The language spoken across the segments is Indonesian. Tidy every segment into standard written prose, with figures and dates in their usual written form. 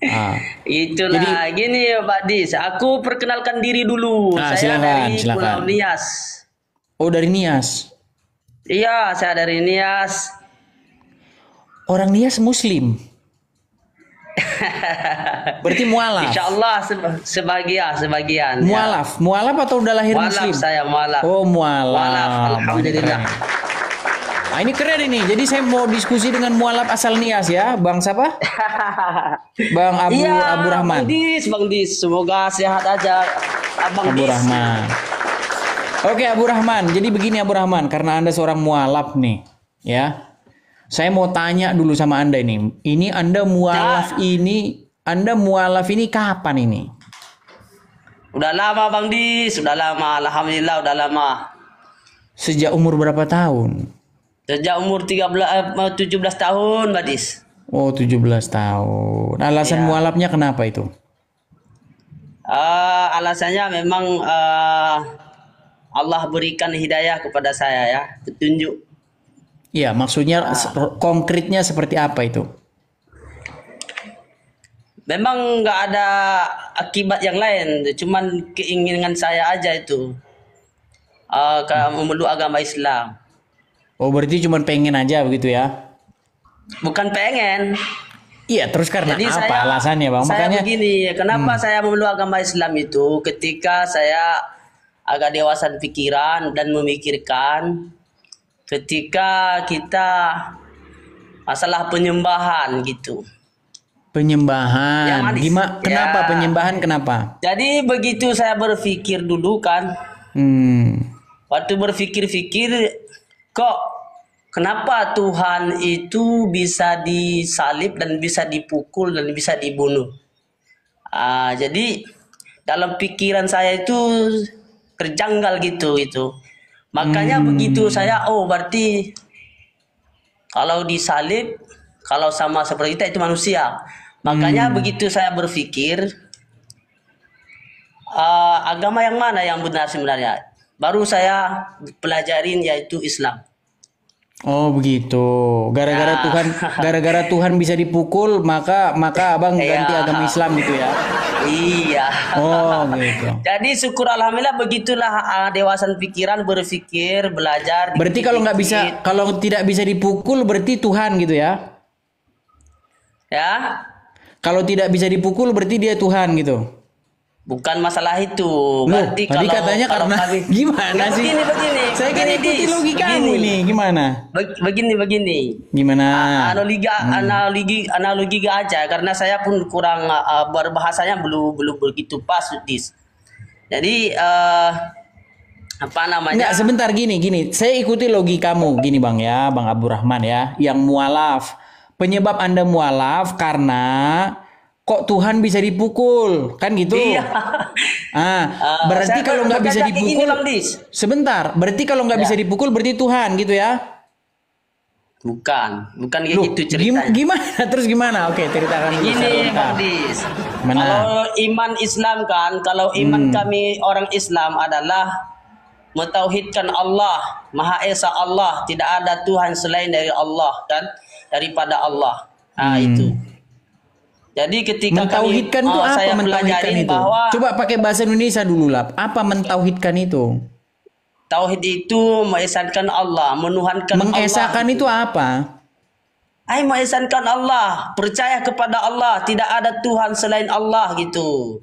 Ah. Itulah Jadi, gini ya Pak Dis. Aku perkenalkan diri dulu. Saya silakan, dari silakan. Pulau Nias. Oh, dari Nias. Iya, saya dari Nias. Orang Nias Muslim. Berarti mualaf. Insya Allah sebagian. Ya. Mualaf, mualaf atau udah lahir Mualaf Muslim? saya mualaf. Oh, mualaf. Mualaf, alhamdulillah. Keren. Ah, ini keren ini. Jadi saya mau diskusi dengan mualaf asal Nias ya, Bang siapa? Bang Abu Rahman. Bang Dis. Semoga sehat aja, Abang Abu Dis. Rahman. Oke, Abu Rahman. Jadi begini Abu Rahman, karena Anda seorang mualaf nih, ya. Saya mau tanya dulu sama Anda ini. Ini Anda mualaf ini kapan ini? Udah lama Bang Dis, udah lama. Alhamdulillah udah lama. Sejak umur berapa tahun? Sejak umur 17 tahun, Mbak Dis. Oh, 17 tahun. Alasan Ya. mualafnya kenapa itu? Alasannya memang Allah berikan hidayah kepada saya ya, petunjuk. Iya, maksudnya konkretnya seperti apa itu? Memang nggak ada akibat yang lain, cuman keinginan saya aja itu memeluk agama Islam. Oh, berarti cuma pengen aja begitu ya? Bukan pengen. Iya, terus karena Jadi apa saya, alasannya, Bang? saya Makanya begini, kenapa saya memeluk agama Islam itu ketika saya agak dewasa pikiran dan memikirkan ketika kita masalah penyembahan gitu. penyembahan. Yang manis. Kenapa Ya. penyembahan kenapa? Jadi begitu saya berpikir dulu kan, waktu berpikir-pikir kok kenapa Tuhan itu bisa disalib dan bisa dipukul dan bisa dibunuh. Jadi dalam pikiran saya itu terjanggal gitu. Makanya begitu saya, berarti kalau disalib, kalau sama seperti kita itu manusia. Makanya begitu saya berpikir, agama yang mana yang benar sebenarnya? Baru saya pelajarin yaitu Islam. Oh begitu. Gara-gara Tuhan bisa dipukul, maka abang ganti agama Islam gitu ya? Iya. Oh gitu. Jadi syukur alhamdulillah begitulah dewasa pikiran berpikir belajar. Berarti kalau tidak bisa dipukul berarti Tuhan gitu ya? Ya. Kalau tidak bisa dipukul berarti dia Tuhan gitu. Bukan masalah itu. Berarti Tadi katanya karena gimana sih? Begini. Saya kan ikuti logikamu ini. Gimana? Begini. Gimana? Analogi aja karena saya pun kurang berbahasanya belum begitu pas Dis. Jadi apa namanya? Enggak, sebentar gini. Saya ikuti logikamu gini Bang ya, Bang Abu Rahman ya, yang mualaf. Penyebab Anda mualaf karena kok Tuhan bisa dipukul, kan gitu? Iya. Berarti kalau nggak bisa dipukul, sebentar. Berarti kalau nggak bisa dipukul berarti Tuhan gitu ya? Bukan kayak gitu ceritanya. Gimana? Terus gimana? Oke, ceritakan dulu. Gini Bang Dis. Kalau iman Islam kan, kalau iman kami orang Islam adalah mentauhidkan Allah, Maha Esa Allah, tidak ada Tuhan selain dari Allah kan, daripada Allah. Itu. Jadi ketika mentauhidkan itu apa? Saya Mentauhidkan itu. Bahwa coba pakai bahasa Indonesia dulu lah. Apa mentauhidkan itu? Tauhid itu mengesankan Allah, menuhankan Allah. Mengesakan itu apa? Mengesankan Allah, percaya kepada Allah, tidak ada Tuhan selain Allah gitu.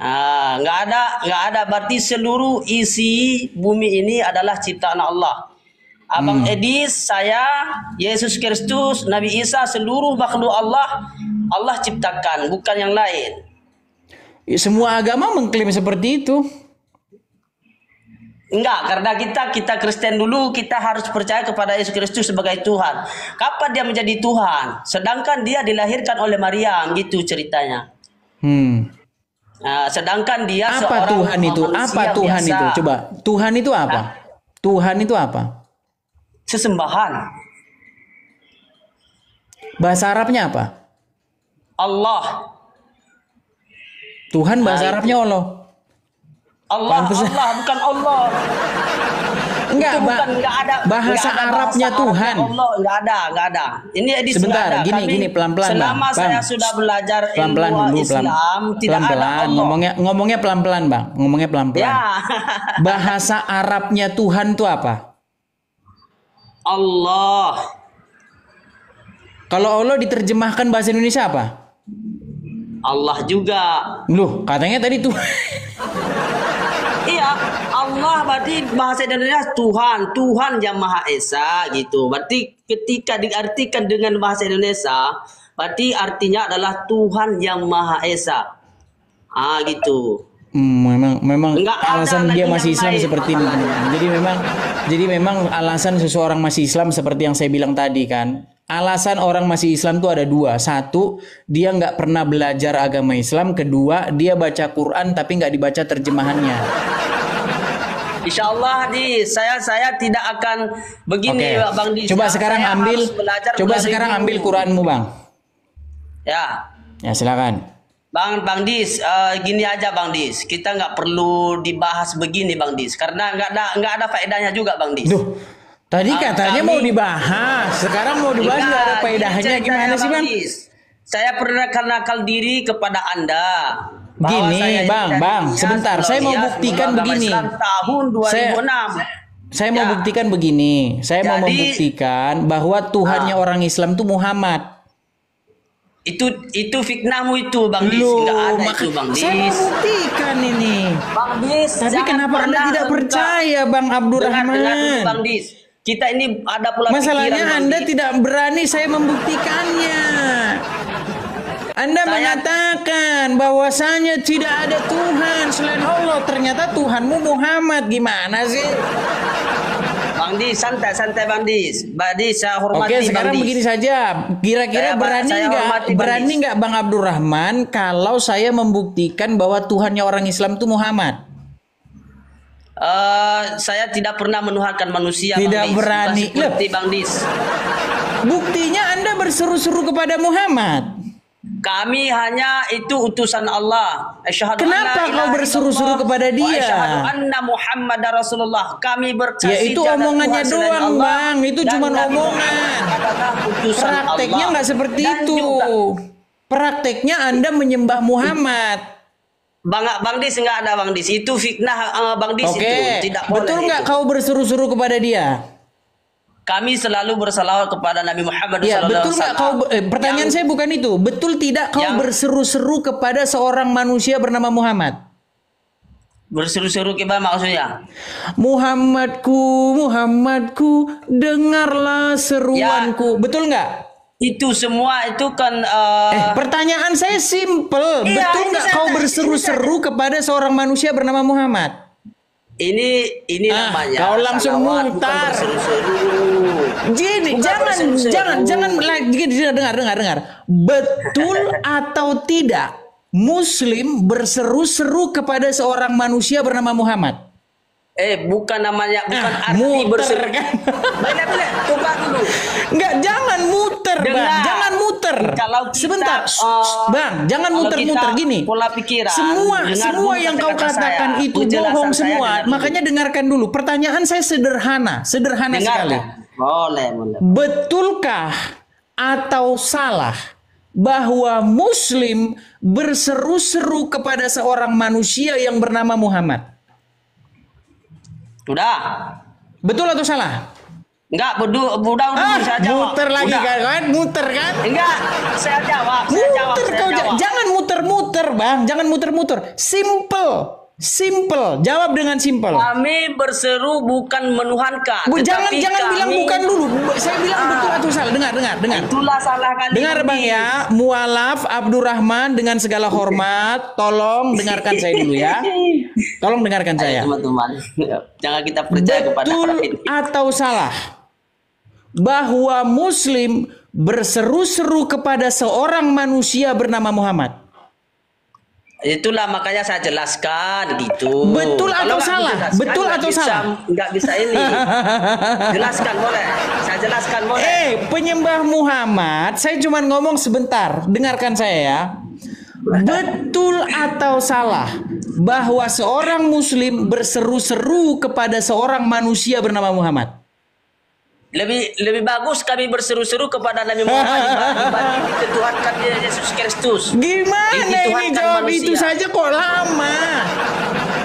Nggak ada. Berarti seluruh isi bumi ini adalah ciptaan Allah. Abang Edis, saya, Yesus Kristus, Nabi Isa, seluruh makhluk Allah ciptakan, bukan yang lain. Semua agama mengklaim seperti itu. Enggak, karena kita Kristen dulu, kita harus percaya kepada Yesus Kristus sebagai Tuhan. Kapan dia menjadi Tuhan? Sedangkan dia dilahirkan oleh Maryam, gitu ceritanya. Sedangkan dia apa Tuhan itu? Apa Tuhan biasa. Itu? Coba, Tuhan itu apa? Tuhan itu apa? Sesembahan. Bahasa Arabnya apa? Allah. Tuhan bahasa Arabnya Allah. Allah bukan Allah. Enggak, itu bukan enggak ada bahasa enggak ada Arabnya bahasa Tuhan. Arabnya Allah, enggak ada. Ini edisi Sebentar, enggak ada. gini pelan-pelan, selama Bang. saya sudah belajar Pelan-pelan ilmu dulu, Islam, tidak ada pelan-pelan. Allah. Ngomongnya pelan-pelan, Bang. Ngomongnya pelan-pelan. Ya. Bahasa Arabnya Tuhan itu apa? Allah. Kalau Allah diterjemahkan bahasa Indonesia apa? Allah juga. Loh, katanya tadi tuh. Iya, Allah berarti bahasa Indonesia Tuhan, Tuhan yang Maha Esa gitu. Berarti ketika diartikan dengan bahasa Indonesia, berarti artinya adalah Tuhan yang Maha Esa. Gitu. Memang Enggak alasan ada dia lagi masih yang Islam lain seperti ini. Jadi memang alasan seseorang masih Islam seperti yang saya bilang tadi kan. Alasan orang masih Islam tuh ada dua. Satu, dia nggak pernah belajar agama Islam. Kedua, dia baca Quran tapi nggak dibaca terjemahannya. Insya Allah saya tidak akan begini, Oke. Bang Dis. Coba sekarang Saya ambil, harus belajar coba melalui sekarang guru. ambil Quranmu, Bang. Ya. Ya silakan. Bang Dis, gini aja Bang Dis, kita nggak perlu dibahas begini Bang Dis, karena nggak ada faedahnya juga Bang Dis. Duh, tadi katanya kami- mau dibahas, sekarang mau dibahas nggak ada faedahnya, gimana sih Bang? Dis. Saya pernah nakal diri kepada Anda. bahwa Gini, saya ini dari Bang, Nias, sebentar, saya mau Nias, buktikan agama begini. Islam tahun 2006. Saya mau Ya. buktikan begini, saya mau Jadi- membuktikan bahwa Tuhannya orang Islam itu Muhammad. Itu fitnahmu itu Bang Dis, Loh, nggak ada maka itu Bang Dis. saya mau buktikan ini. Bang Dis, Tapi jangan kenapa Anda pernah tidak engkau- percaya, Bang Dengar dulu Abdurrahman? Bang Dis. Kita ini ada pula Masalahnya pikiran, Bang Anda Dis. tidak berani saya membuktikannya. Anda Saya- mengatakan bahwasanya tidak ada Tuhan selain Allah. Ternyata Tuhanmu Muhammad. Gimana sih? Bang Dis, santai Bang Dis. Bang Dis, saya hormati Oke, sekarang Bang Dis. begini saja. Kira-kira Saya berani hormati, Bang berani Dis. nggak Bang Abdurrahman kalau saya membuktikan bahwa Tuhannya orang Islam itu Muhammad? Saya tidak pernah menuhankan manusia Tidak Bang Dis. berani. Bukan seperti Bang Dis. Buktinya Anda berseru-seru kepada Muhammad. Kami hanya itu utusan Allah. Asyhadu Kenapa an la kau ilaha berseru-seru illallah kepada wa dia? asyhadu anna Muhammadar Rasulullah. Kami bersaksi Ya itu tiada omongannya Tuhan selain doang, Allah Bang. Itu dan cuma Nabi omongan. Muhammad adalah utusan Prakteknya Allah. nggak seperti Dan itu. juga- Prakteknya Anda menyembah Muhammad. Bang Dis nggak ada Bang Dis. Itu fitnah Bang Dis Oke, itu. Tidak boleh betul nggak itu. kau berseru-seru kepada dia? Kami selalu bersalawat kepada Nabi Muhammad Ya, sallallahu betul alaihi nggak wasallam. pertanyaan Yang- saya bukan itu. Betul tidak kau Yang- berseru-seru kepada seorang manusia bernama Muhammad? berseru-seru kita maksudnya. Muhammadku, dengarlah seruanku. Ya. Betul nggak? Itu semua itu kan Pertanyaan saya simple. Iya, Betul ini nggak saya- kau berseru-seru kepada seorang manusia bernama Muhammad? ini namanya kau langsung salawat, bukan mutar. berseru-seru. Jadi Bukan berseru-seru. jangan lagi dengar. Betul atau tidak Muslim berseru-seru kepada seorang manusia bernama Muhammad? Bukan namanya, bukan arti Muter berseru. kan? Boleh, tunggu dulu. Enggak, jangan muter, Bang. Dengar. Jangan muter. Kalau kita, Sebentar, Bang. Jangan kalau muter-muter kita gini. pola pikiran, Semua dengar dulu yang kau kata-kata katakan saya. itu Penjelasan bohong saya semua. dengar dulu. Makanya dengarkan dulu. Pertanyaan saya sederhana sekali. Dengarkan. Boleh. Betulkah atau salah bahwa Muslim berseru-seru kepada seorang manusia yang bernama Muhammad? Sudah. Betul atau salah? Enggak, udah saya jawab. Muter lagi Udah. kan? Muter kan? Enggak, saya jawab. Muter kau jawab. jangan muter-muter, Bang. Jangan muter-muter. Simple. Jawab dengan simple. Kami berseru bukan menuhankan. Jangan tetapi bilang kami- bukan dulu. Saya bilang betul atau salah. Dengar. Itulah salah kali. Dengar Bang ya, Mualaf Abdurrahman dengan segala hormat, tolong dengarkan saya dulu ya. Tolong dengarkan saya. Teman-teman, jangan kita percaya kepada Betul orang ini. atau salah bahwa Muslim berseru-seru kepada seorang manusia bernama Muhammad? Itulah makanya saya jelaskan gitu. Betul atau Kalau nggak salah? dijelaskan, Betul nggak atau bisa- salah? Nggak bisa ini. Jelaskan boleh. Saya jelaskan boleh. Penyembah Muhammad, saya cuma ngomong sebentar. Dengarkan saya ya. Betul atau salah bahwa seorang muslim berseru-seru kepada seorang manusia bernama Muhammad? Lebih bagus kami berseru-seru kepada Nabi Muhammad dibanding dituhankan Yesus Kristus. Gimana ini Dituhankan jawab manusia. itu saja kok lama?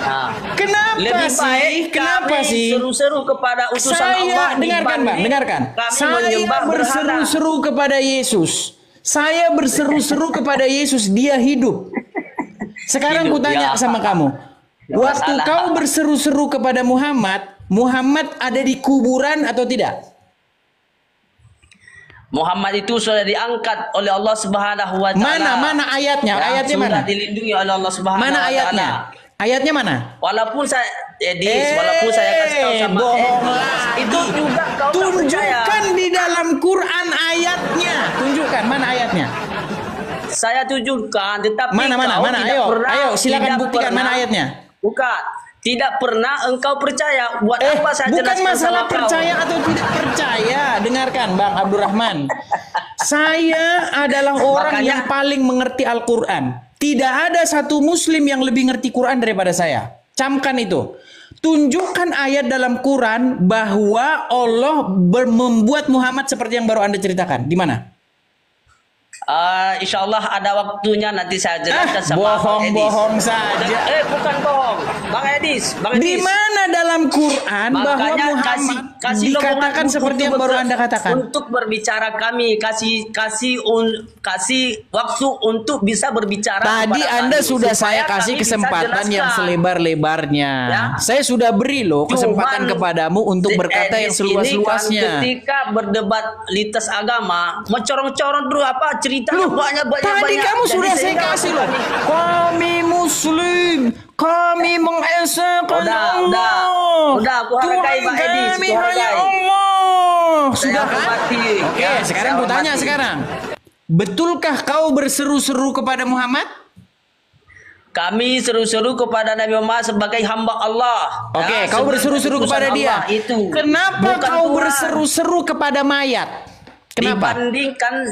Nah, Kenapa lebih sih? baik Kenapa kami sih? seru-seru kepada utusan Allah Saya dengarkan, Bang, dibanding dengarkan. kami Saya menyembah berhala. berseru-seru kepada Yesus. Saya berseru-seru kepada Yesus, dia hidup. Sekarang Hidup, kutanya ya. sama kamu. Nggak Waktu masalah. kau berseru-seru kepada Muhammad, Muhammad ada di kuburan atau tidak? Muhammad itu sudah diangkat oleh Allah Subhanahu wa taala. Mana ayatnya? Ya, Ayatnya sudah mana? dilindungi oleh Allah Subhanahu Mana wa ayatnya? taala. Ayatnya mana? Walaupun saya walaupun saya kasih tahu sama bohong Edis, lagi. itu juga kau tak percaya. Tunjukkan di dalam Quran ayatnya. Tunjukkan mana ayatnya? Saya tunjukkan, tetapi Mana? kau tidak pernah, Ayo, silakan tidak buktikan pernah, mana ayatnya. Bukan, tidak pernah engkau percaya. Buat apa saya Bukan jelaskan masalah sama percaya kau? atau tidak percaya. Dengarkan Bang Abdurrahman. Saya adalah orang Makanya- yang paling mengerti Al-Quran. Tidak ada satu muslim yang lebih ngerti Quran daripada saya. Camkan itu. Tunjukkan ayat dalam Quran bahwa Allah membuat Muhammad seperti yang baru Anda ceritakan. Di mana? Insya Allah ada waktunya nanti saya jelaskan sama Bang Edis. Bohong saja. Bukan bohong, Bang Edis. Di mana dalam Quran bahwa Makanya Muhammad kasih dikatakan lowongan seperti yang untuk baru Anda katakan? Untuk berbicara kami kasih waktu untuk bisa berbicara. Tadi kepada Anda kami, sudah supaya saya kasih kami bisa kesempatan yang jelaskan. selebar-lebarnya. Ya. Saya sudah beri loh kesempatan Cuman, kepadamu untuk berkata yang Edis ini seluas-luasnya. kan ketika berdebat lintas agama, mencorong-corong dulu apa cerita banyak. Tadi kamu Jadi sudah saya sehingga kasih waktu loh. kami- Kami muslim, kami mengesahkan Allah. Udah, aku hargai Pak Tuhan Edis, kami aku hanya hargai. Allah. Sudah Saya kan? hormati. Oke, Ya, sekarang saya aku tanya hormati. sekarang. Betulkah kau berseru-seru kepada Muhammad? Kami seru-seru kepada Nabi Muhammad sebagai hamba Allah. Oke, Ya, kau sebagai berseru-seru utusan kepada dia. Allah itu. Kenapa Bukan kau Tuhan. berseru-seru kepada mayat? Kenapa?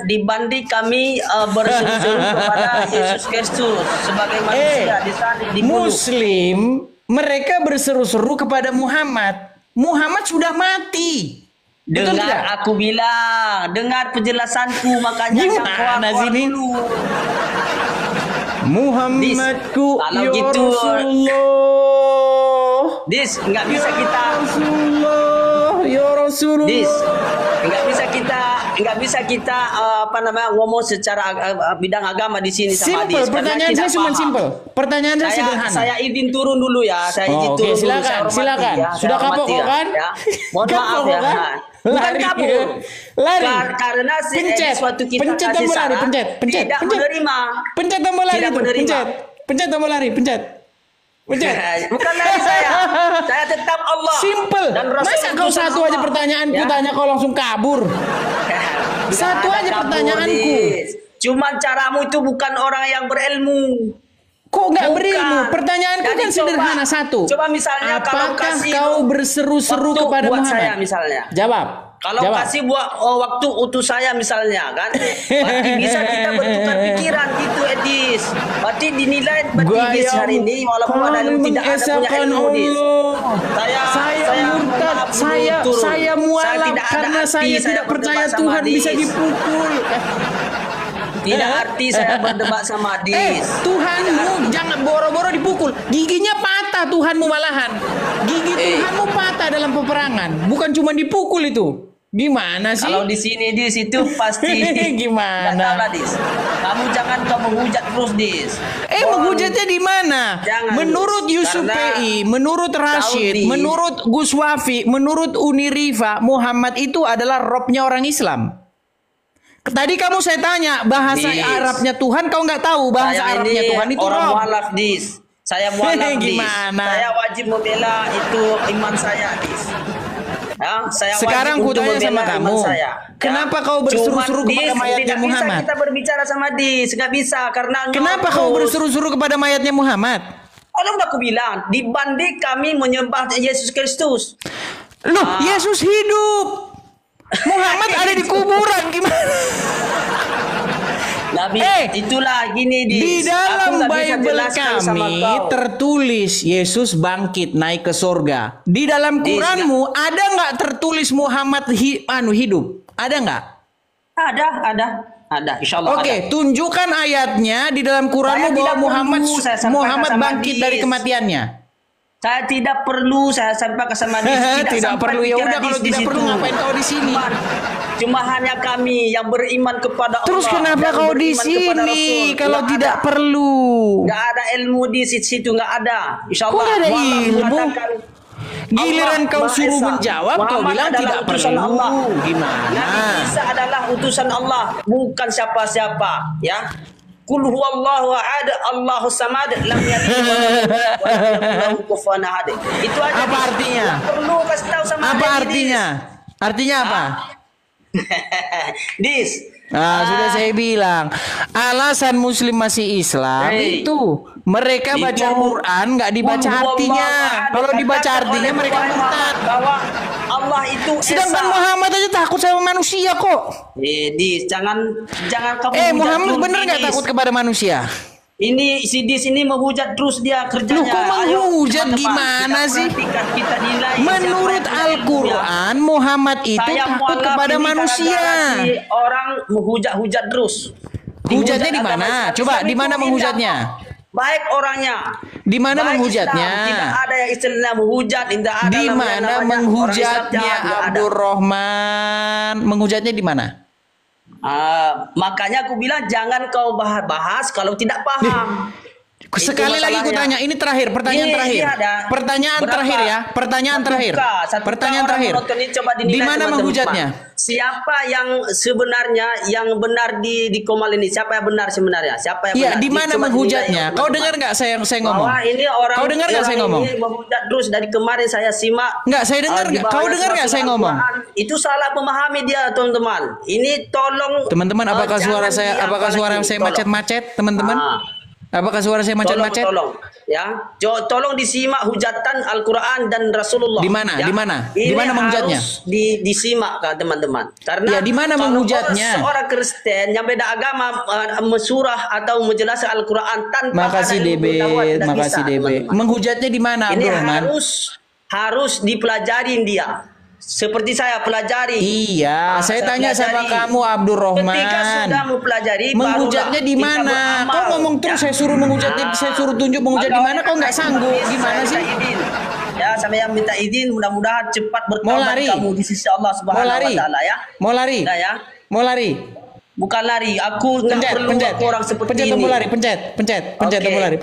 Dibanding kami berseru-seru kepada Yesus Kristus sebagai manusia di sana di bumi. Muslim mereka berseru-seru kepada Muhammad. Muhammad sudah mati. Betul Dengar tidak? aku bilang, dengar penjelasanku, makanya Gimana jangan keluar sini? dulu. Muhammadku Kalau ya gitu, Rasulullah. Dis, nggak bisa Ya kita Rasulullah, ya Rasulullah. Dis, nggak bisa kita ngomong secara bidang agama di sini sama Simple, Dis. karena pertanyaan tidak saya cuma paham. simple. Pertanyaan saya sederhana. Saya izin turun dulu ya. Saya izin Oh, oke, turun dulu. silakan, Saya hormati silakan. ya, Sudah saya kapok hormati kok kan? Ya. Mohon Kapok maaf kok ya. kan? Bukan Lari. kabur. Lari. Karena Pencet. suatu kita Pencet kasih tombol lari, saran, pencet. tidak menerima. Pencet tombol lari Tidak itu, menerima. pencet. Pencet tombol lari, pencet. Pencet. Bukan dari saya. Saya tetap Allah. Simple. Dan Rasul Masa kau utusan satu aja Allah. pertanyaanku Ya. tanya kau langsung kabur? Tidak Satu ada aja kabur, pertanyaanku. Dis. Cuman caramu itu bukan orang yang berilmu. Kok nggak Bukan. berilmu? Pertanyaanku Jadi kan sederhana satu. Coba misalnya kalau apakah kasih kau berseru-seru waktu kepada buat Muhammad? saya misalnya. Jawab. Kalau Jawab. kasih buat waktu utus saya misalnya kan, berarti bisa kita bertukar pikiran gitu Edis. Berarti dinilai berarti Edis hari ini walaupun ada kami tidak ada punya mengesahkan ilmu Edis. Allah. Saya murtad, maaf dulu, saya turun. mualaf tidak ada karena arti saya tidak percaya berdebat sama Tuhan bisa Edis. dipukul. Tidak arti saya berdebat sama Edis. Tuhanmu jangan boro-boro dipukul. Giginya patah Tuhanmu malahan. Gigi Tuhanmu patah dalam peperangan. Bukan cuma dipukul itu. Gimana sih? Kalau di sini Dis itu pasti Gimana? Nggak tahu lah, Dis. Kamu jangan kau menghujat terus Dis. Menghujatnya di mana? Jangan, Menurut Yusuf karena PI, menurut Rashid, Saudi. menurut Gus Wafi, menurut Uniriva, Muhammad itu adalah robnya orang Islam. Tadi kamu saya tanya bahasa Dis. Arabnya Tuhan, kau nggak tahu bahasa Saya Arabnya ini Tuhan itu orang rob. mualaf Dis. Saya mualaf Dis. Gimana? Saya wajib membela itu iman saya Dis. Ya, saya Sekarang wajib untuk kutanya sama membela kamu, iman saya. kenapa kau berseru-seru Cuman, kepada Dis, mayatnya tidak Muhammad? bisa kita berbicara sama Dis, nggak bisa karena Kenapa kau berseru-seru kepada mayatnya Muhammad? Allah udah aku bilang, dibanding kami menyembah Yesus Kristus. Loh, Yesus hidup. Muhammad ada di kuburan gimana? Nah, Tapi itulah gini di dalam aku nggak bisa Bible jelaskan sama kami kau. tertulis Yesus bangkit naik ke surga. Di dalam Quranmu ada nggak tertulis Muhammad hidup? Ada nggak? Ada. Insya Allah. Oke, tunjukkan ayatnya di dalam Quranmu Saya bahwa tidak perlu, Muhammad bangkit dari kematiannya. Saya tidak perlu saya sampaikan sama Tidak perlu, ya udah kalau tidak perlu ngapain kau di sini? Cuma hanya kami yang beriman kepada Allah. Terus kenapa kau di sini kalau tidak perlu? Nggak ada ilmu di situ, nggak ada. Insya Allah. Kok ada ilmu? Giliran kau suruh menjawab, kau bilang tidak perlu. Gimana? Nabi Isa adalah utusan Allah, bukan siapa-siapa, ya. Qul huwallahu ahad, Allahus samad, lam yalid wa lam yakul lahu kufuwan ahad. Itu aja. Apa artinya? Perlu kasih tahu sama apa artinya? Artinya apa? Sudah saya bilang, alasan Muslim masih Islam itu mereka baca Quran nggak dibaca artinya. Kalau dibaca artinya mereka murtad. Bahwa Allah itu sedangkan Muhammad aja takut sama manusia kok. Jangan kamu. Muhammad bener nggak takut kepada manusia? Ini si Dis ini menghujat terus dia kerjanya. Loh, kok menghujat gimana sih? Kita nilai menurut Al-Quran Muhammad itu takut kepada manusia. Orang menghujat terus. Hujatnya di mana? Coba di mana menghujatnya? Baik orangnya. Di mana menghujatnya? Tidak ada yang istilahnya menghujat, tidak ada. Di mana menghujatnya Abdurrahman? Menghujatnya di mana? Makanya aku bilang jangan kau bahas kalau tidak paham. Sekali lagi aku tanya, ini terakhir, pertanyaan terakhir. Pertanyaan terakhir. Di mana menghujatnya? Siapa yang sebenarnya yang benar di Komal ini? Siapa yang benar sebenarnya? Siapa yang benar? Di mana menghujatnya? Kau dengar nggak saya ngomong? Ini orang. Kau dengar nggak saya ngomong? Ini menghujat terus dari kemarin saya simak. Nggak, saya dengar nggak? Kau dengar nggak saya ngomong? Itu salah memahami dia, teman-teman. Ini tolong. Teman-teman, apakah suara saya macet-macet, teman-teman? Apakah suara saya macet-macet? Tolong, ya. Tolong disimak hujatan Al-Quran dan Rasulullah. Di mana? Ya. Di mana? Di mana menghujatnya? Disimak kan teman-teman. Karena di mana menghujatnya? Seorang Kristen yang beda agama mesurah atau menjelaskan Al-Quran tanpa makasih DB. Menghujatnya di mana, ini Abdurrahman? harus dipelajarin dia. Seperti saya pelajari. Iya, saya tanya sama kamu Abdurrahman. Ketika sudah mempelajari, menghujatnya di mana? Kau ngomong terus, saya suruh menghujatnya, saya suruh tunjuk menghujat di mana? Kau nggak sanggup? Gimana sih? Ya, sama yang minta izin, mudah-mudahan cepat bertobat kamu di sisi Allah Subhanahu wa taala ya. Mau lari? Ya. Mau lari? Bukan lari, aku nggak perlu orang seperti ini. Pencet tombol lari, pencet tombol lari.